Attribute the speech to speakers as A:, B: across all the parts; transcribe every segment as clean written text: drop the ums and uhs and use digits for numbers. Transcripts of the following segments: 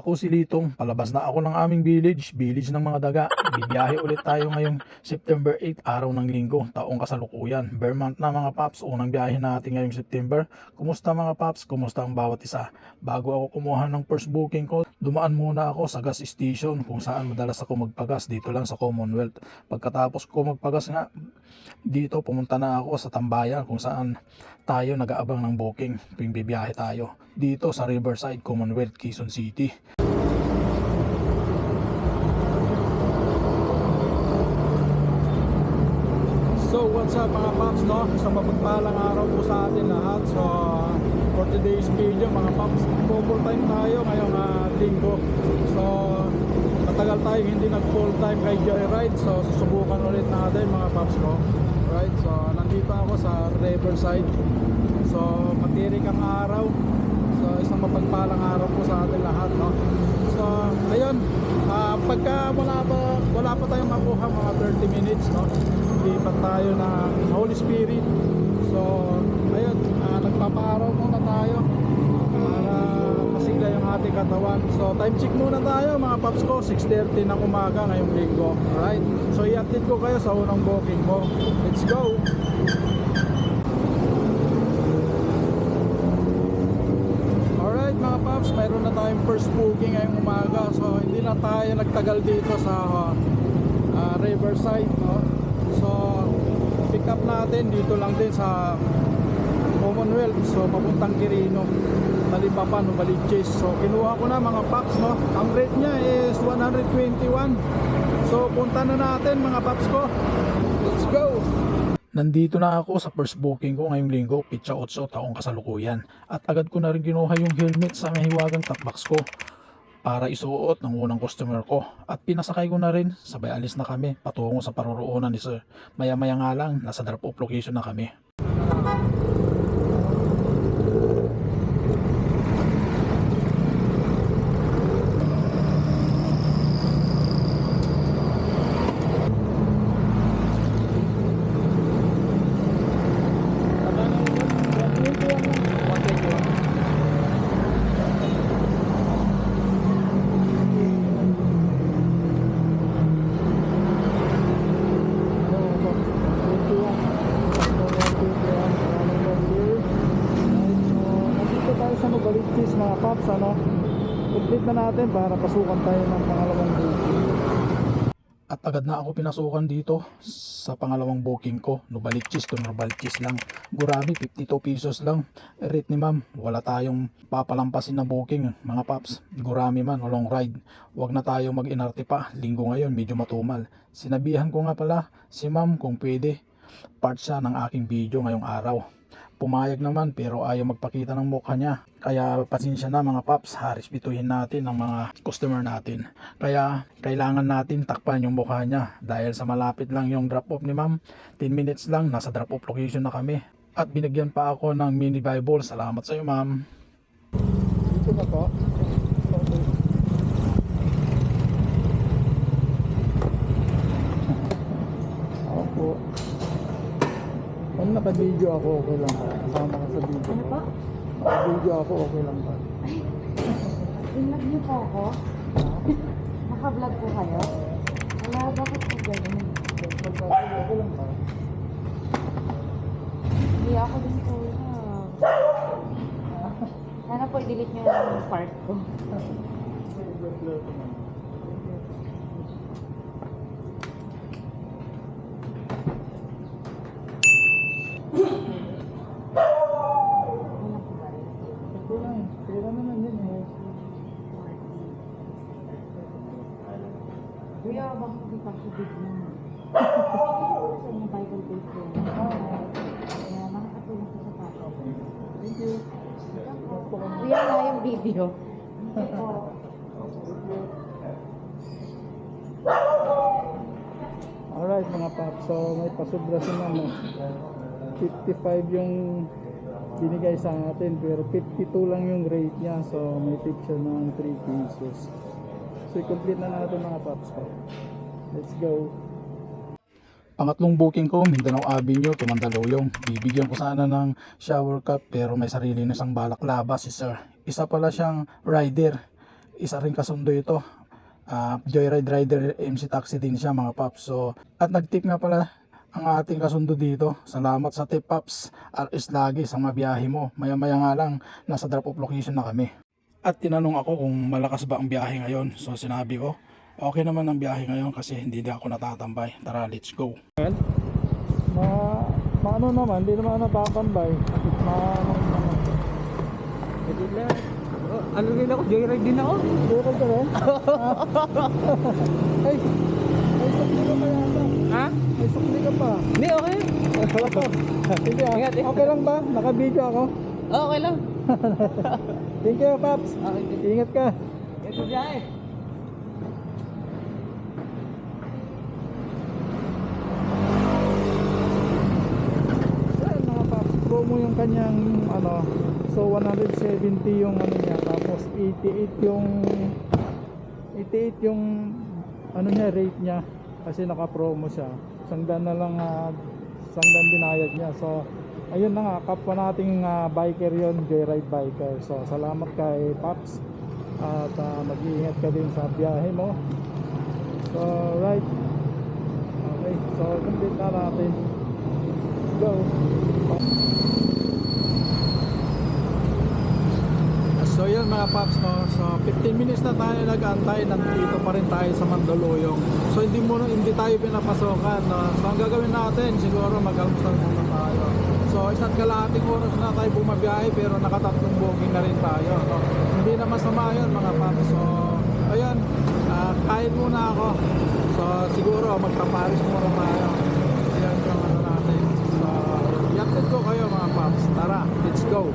A: Ako si Litong, palabas na ako ng aming village ng mga daga. Bibiyahe ulit tayo ngayong September 8, araw ng linggo, taong kasalukuyan. Bare month na mga paps, unang biyahe natin ngayong September. Kumusta mga paps? Kumusta ang bawat isa? Bago ako kumuha ng first booking ko, dumaan muna ako sa gas station kung saan madalas ako magpagas dito lang sa Commonwealth. Pagkatapos ko magpagas nga, dito pumunta na ako sa Tambayan kung saan tayo nag-aabang ng booking tuwing bibiyahe tayo dito sa Riverside, Commonwealth, Quezon City. So what's up mga paps, no? Sa mapagpalang araw po sa atin lahat. So for today's video mga paps, full time tayo ngayong linggo. So matagal tayo hindi nag full time kay Joyride. So susubukan ulit natin mga paps, no? Right, so nandito ako sa Riverside. So matirik ang araw. So isang mapagpalang araw po sa atin lahat, no? So ayun, pagka wala pa tayong makuha mga 30 minutes, no? Lipat tayo ng Holy Spirit. So ayun, nagpapaaraw muna tayo para masigla yung ating katawan. So time check muna tayo mga paps ko, 6:30 ng umaga ngayong linggo. Alright, so i-update ko kayo sa unang booking ko. Let's go! Alright mga paps, mayroon na tayong first booking ngayong umaga. So hindi na tayo nagtagal dito sa Riverside, no? So pick up natin dito lang din sa Commonwealth. So papuntang Quirino, Talipapa, Novaliches. So kinuha ko na mga paps, no? Ang rate niya is 121. So punta na natin mga paps ko. Let's go! Nandito na ako sa first booking ko ngayong linggo, Pitsa 8, taong kasalukuyan. At agad ko na rin kinuha yung helmet sa mahiwagang top-box ko para isuot ng unang customer ko. At pinasakay ko na rin, sabay alis na kami patungo sa paroroonan ni Sir. Maya-maya nga lang, nasa drop-off location na kami. Novaliches mga paps, ano? Complete na natin para pasukan tayo ng pangalawang booking. At agad na ako pinasukan dito sa pangalawang booking ko. Novaliches to Novaliches lang. Gurami, 52 pesos lang. Rate ni ma'am, wala tayong papalampasin na booking mga paps. Gurami man o long ride. Huwag na tayong mag-inarte pa. Linggo ngayon, medyo matumal. Sinabihan ko nga pala si ma'am kung pwede part siya ng aking video ngayong araw. Pumayag naman pero ayaw magpakita ng mukha niya. Kaya pasensya na mga paps, respetuhin natin ang mga customer natin. Kaya kailangan natin takpan yung mukha niya dahil sa malapit lang yung drop off ni ma'am. 10 minutes lang, nasa drop off location na kami. At binigyan pa ako ng mini Bible. Salamat sa iyo ma'am. Dito na po. Okay. Opo. Kung naka-video ako, okay lang ba? Kasama ka sa video.
B: Ano po?
A: Naka-video ako, okay lang ba?
B: In-vlog niyo po ako? Naka-vlog po kayo? Wala, bakit po gano'n?
A: Okay lang ba?
B: Hindi ako din po sana po i-delete niyo yung part ko.
A: Pera naman yun eh.
B: Kuya, bakit di pa subig mo? Sa mga Bible base ko. Kaya makakatulong ko sa papa.
A: Thank you.
B: Kuya na yung video.
A: Alright mga paps, so may pasubra si mama. 55 yung binigay sa atin pero 52 lang yung rate niya, so may tip siya ng 3 pesos. So i-complete na natin mga paps ko. Let's go. Pangatlong booking ko, Mindanao Avenue, Tumandaluyong. Bibigyan ko sana ng shower cup pero may sarili na siyang balaklava si sir. Isa pala siyang rider. isa rin kasundo ito. Joyride rider, MC Taxi din siya mga paps. So, at nag-tip nga pala ang ating kasundo dito. Salamat sa tip paps. RS lagi sa mabiyahe mo. Maya maya nga lang nasa drop off location na kami. At tinanong ako kung malakas ba ang biyahe ngayon. So sinabi ko, okay naman ang biyahe ngayon kasi hindi na ako natatambay. Tara, let's go. Maano naman, hindi naman natatambay.
C: Ano rin ako? Joyride din ako.
A: Joyride ka rin? Ay, may sukli ka pa yata.
C: Ha?
A: May sukli ka pa.
C: Hindi, okay.
A: Hindi ah.
C: Ingat,
A: Okay lang ba? Naka-video ako.
C: Okay lang.
A: Thank you, Paps.
C: Okay.
A: Ingat ka.
C: Ito biyahe.
A: Ayan mga Paps, promo yung kanyang ano. So 170 yung ano niya, tapos 88 yung ano niya, rate niya kasi naka-promo siya. Sangdan na lang sangdan binayad niya. So ayun na nga, kapwa nating biker yon, joyride biker. So salamat kay Paps at mag-iingat ka din sa biyahe mo. So right, okay, so complete na natin. Go. So yun mga Paps, no? So 15 minutes na tayo nag-antay, nandito pa rin tayo sa Mandaluyong. So hindi tayo pinapasokan, no? So ang gagawin natin, siguro mag-almusal muna tayo. So isa't kalahating oras na tayo bumabiyahe, pero nakatatlong booking na rin tayo, no? Hindi na masama yun mga Paps. So ayun, kain muna ako. So siguro magpaparis muna tayo. Ayan yung ano natin. So yapit ko kayo mga Paps. Tara, let's go.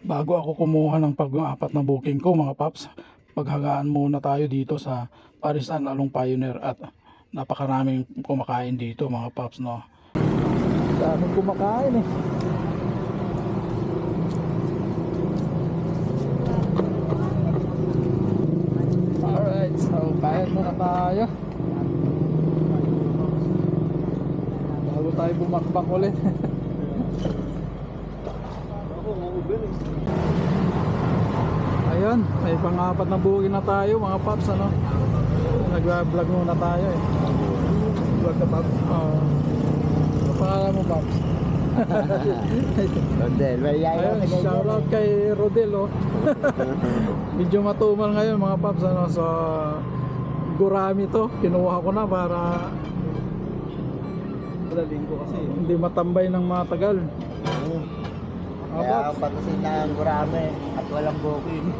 A: Bago ako kumuha ng pag-apat na booking ko mga Paps, paghagaan muna tayo dito sa Parisan Along Pioneer at napakaraming kumakain dito mga Paps, no? Daming kumakain eh. Alright, so kain muna tayo bago tayo bumakbak ulit. Ayun, may pang-apat na booking na tayo mga Paps, ano? Nag-vlog muna tayo eh. Vlog ka Paps? Oo. Ano pangalan mo Paps?
C: Rodel,
A: Ayun, shoutout kay Rodel, oh. Medyo matumal ngayon mga Paps, ano? So gurami to, kinuha ko na para
C: linggo kasi.
A: hindi matambay ng matagal.
C: Kaya patusin na ang gurame at walang booking.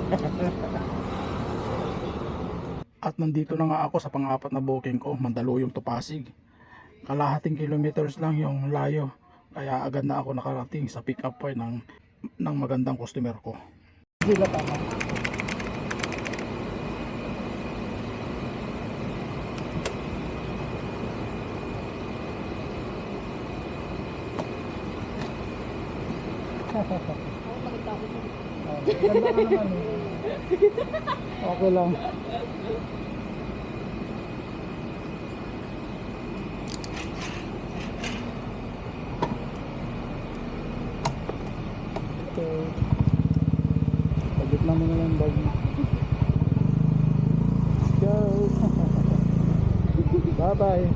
A: At nandito na nga ako sa pang-apat na booking ko, Mandaluyong to Pasig. Kalahating kilometers lang yung layo. Kaya agad na ako nakarating sa pick up point ng magandang customer ko. Sila tama. Ganda ka naman eh. Okay lang. Okay. Pagit lang mo na lang bag mo. Let's go. Bye bye.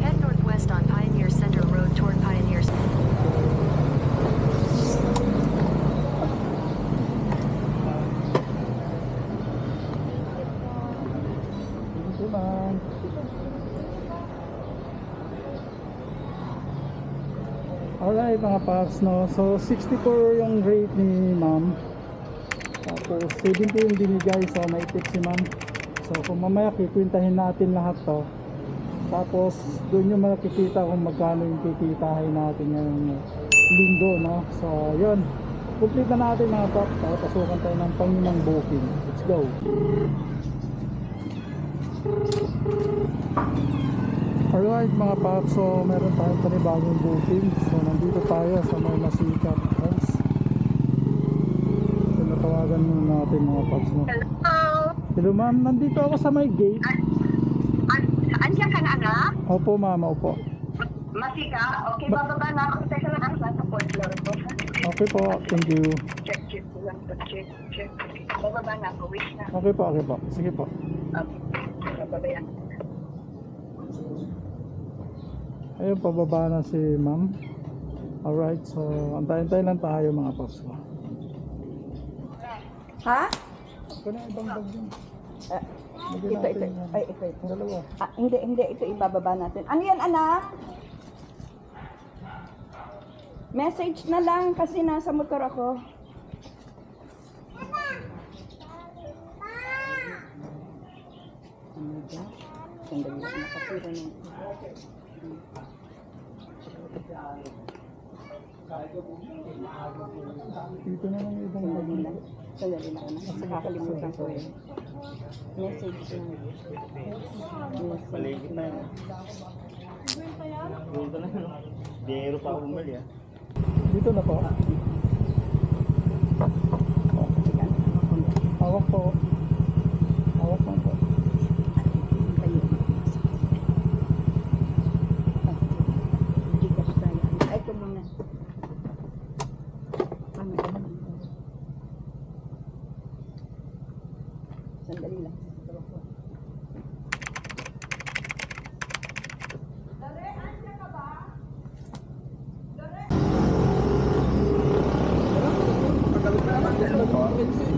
D: Head northwest on Pioneer Center Road toward Pioneer.
A: Ito lang. Alright mga Paps, no? So 64 yung rate ni ma'am. Tapos 70 yung binigay, so may tip si ma'am. So kung mamaya kikwintahin natin lahat to. Tapos doon yung makikita kung magkano yung kikitahin natin ngayong linggo, no? So yun, complete na natin mga Paps. Pasukan tayo ng panginang booking. Let's go. Alright mga Paps, so meron tayong panibagong booking. So nandito tayo sa may Masikap House. So natawagan muna natin mga Paps, no?
E: Hello.
A: Hello ma'am, nandito ako sa may gate.
E: Andiyan ka na, anak?
A: Opo ma'am, opo.
E: Masika? Okay, bababa na ako. Teka lang, nasa fourth floor ko.
A: Okay po, thank you.
E: Check ko lang. Check. bababa na ako. Wait na.
A: Okay po, okay po. Sige po.
E: Babayan.
A: Ayun, pababa na si ma'am. Alright, so antayin-tayin lang tayo mga paps ko.
B: Ha?
A: Ito na ibang bag yun.
B: Ito. Ay, ito.
A: Dalawa.
B: Hindi. Ito ibababa natin. Ano yan, anak? Message na lang kasi nasa motor ako. Ano ba? Sandali lang. Nakasira na.
A: Dito na lang ibang bag.
B: Sandali lang. Sandali lang. Kasi kakalimutan ko eh. Message lang.
C: Paligid na yun. Punta na yun. Biyero pa ako bumali ah.
A: Dito na po. Hawak po. Hawak lang po.
B: Ay, ito muna. Sandali lang.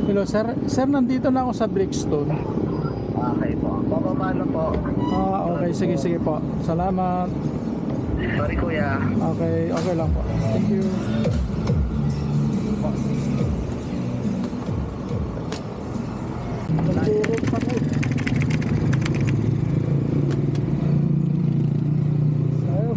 A: Hello sir. Sir, nandito na ako sa Brickstone.
C: Okay po. Bababa na po.
A: Okay. Sige po. Salamat.
C: Sorry kuya.
A: Okay lang po. Thank you. Nagturog pa ko. Sayo.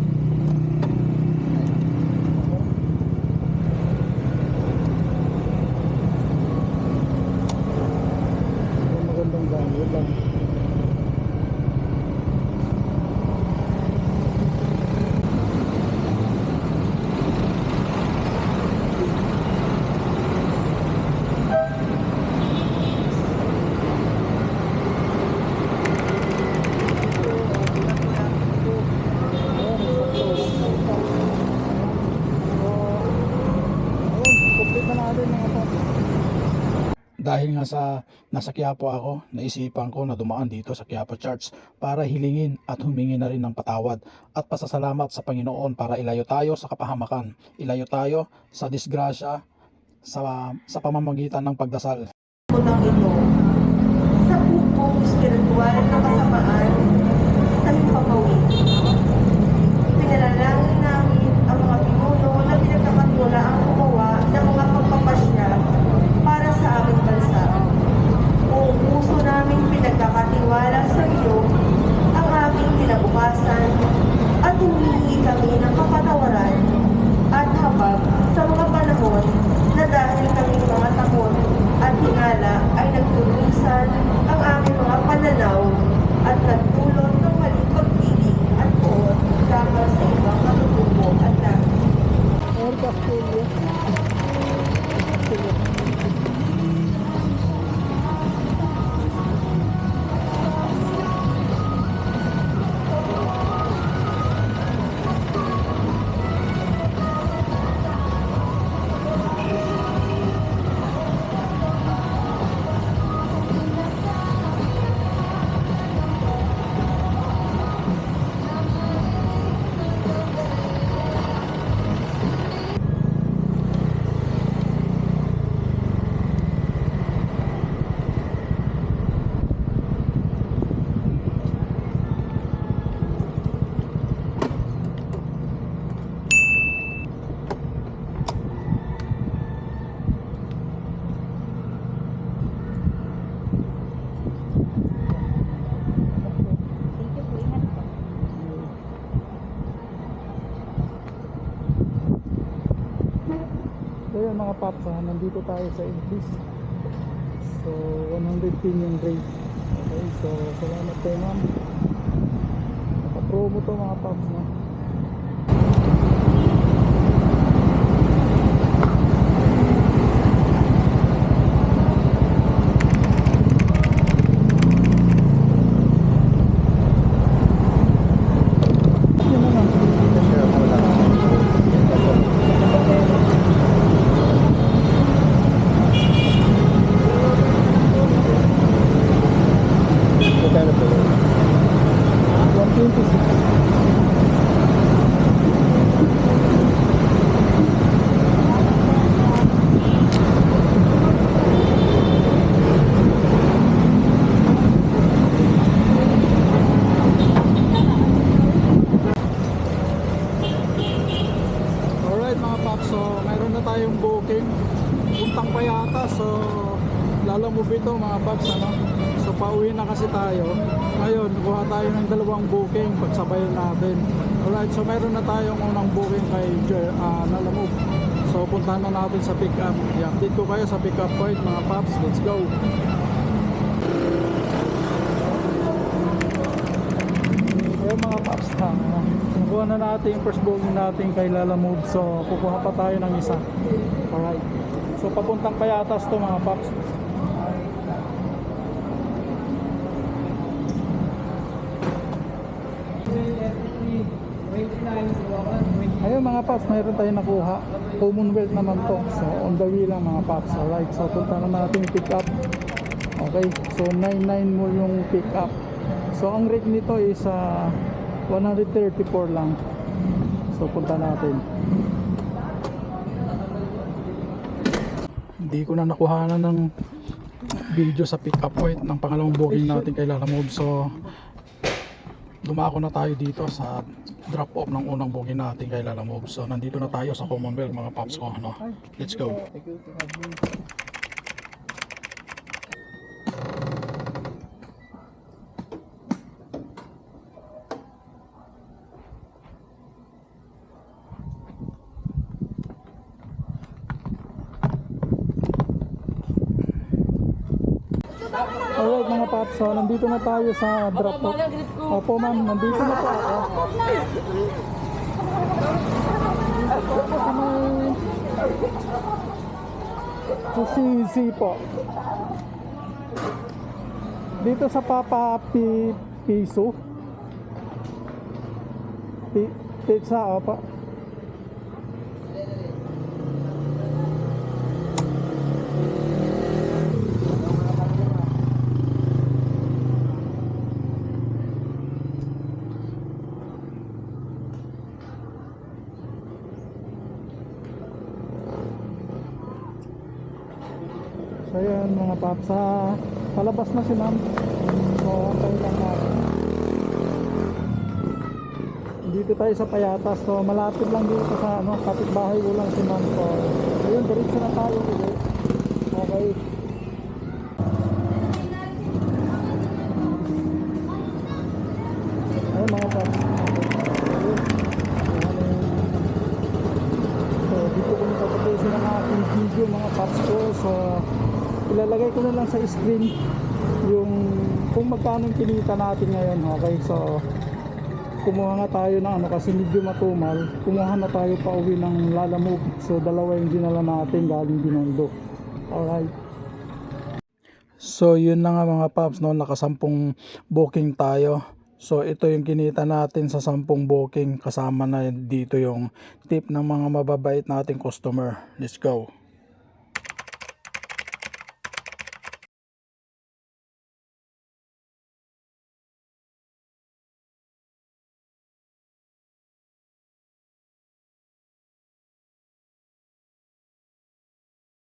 A: Magandang gamit lang. Dahil nga sa nasa Quiapo ako, naisipan ko na dumaan dito sa Quiapo Church para hilingin at humingi na rin ng patawad at pasasalamat sa Panginoon para ilayo tayo sa kapahamakan, ilayo tayo sa disgrasya sa pamamagitan ng pagdasal.
F: Unang ito sa bukong spiritual na kasamaan sa himpapawid. Pinalalangin namin ang mga pinuno na pinagkakatula ang gumawa ng mga pagpapasya para sa aming bansa. Kung puso namin pinagkakatiwala sa iyo ang aming kinabukasan at humingi kami ng kapatawaran at habag sa mga panahon na dahil kaming mga takot at hinala ay nagtulusan ang aming mga pananaw at nagdulot ng maling pagpiling at poot dahil sa ibang katutubo at dahil.
A: So yun mga paps, nandito tayo sa English. So 110 yung rate. Okay, so salamat kayo ma'am. Naka-promo to mga paps no. Yun na lang. gabi to mga paps, ano. So pauwi na kasi tayo. Ngayon, kuha tayo ng dalawang booking, pagsabayan natin. Alright, so meron na tayong unang booking kay Lalamove. So puntahan na natin sa pick up. I-update ko kayo sa pick up point mga paps. Let's go. Ayun mga paps, kukuha na natin yung first booking natin kay Lalamove. So kukuha pa tayo ng isa. Alright. So papuntang Payatas to mga paps. Ayun mga paps, mayroon tayong nakuha. Commonwealth naman to. So on the way lang mga paps. Alright, so punta na natin yung pick up. Okay, so 99 mo yung pick up. So ang rate nito is 134 lang. So punta natin. Hindi ko na nakuhanan ng video sa pick up point ng pangalawang booking natin kay Lalamove. So dumako na tayo dito sa drop off ng unang booking natin kay Lalamove. So nandito na tayo sa Commonwealth mga paps ko, ano. Let's go. Alright mga paps, so nandito na tayo sa drop off. Opo ma'am, nandito na po ako. Susi po. Dito sa Papa Piso. Pizza, opo. So ayan mga paps, palabas na si ma'am. So antay lang natin. Dito tayo sa Payatas. So malapit lang dito sa kapitbahay ko lang si ma'am. So ayun, diretso na tayo ulit. Okay. Ayun mga paps. So dito ko natapusin ang aking video mga paps ko. So ilalagay ko na lang sa screen yung kung magkano yung kinita natin ngayon. Okay, so kumuha nga tayo ng kasi medyo matumal. Kumuha na tayo pa uwi ng Lalamove. So dalawa yung dinala natin galing Binondo. Alright. So yun na nga mga paps, no, nakasampung booking tayo. So ito yung kinita natin sa 10 booking, kasama na dito yung tip ng mga mababait nating customer. Let's go.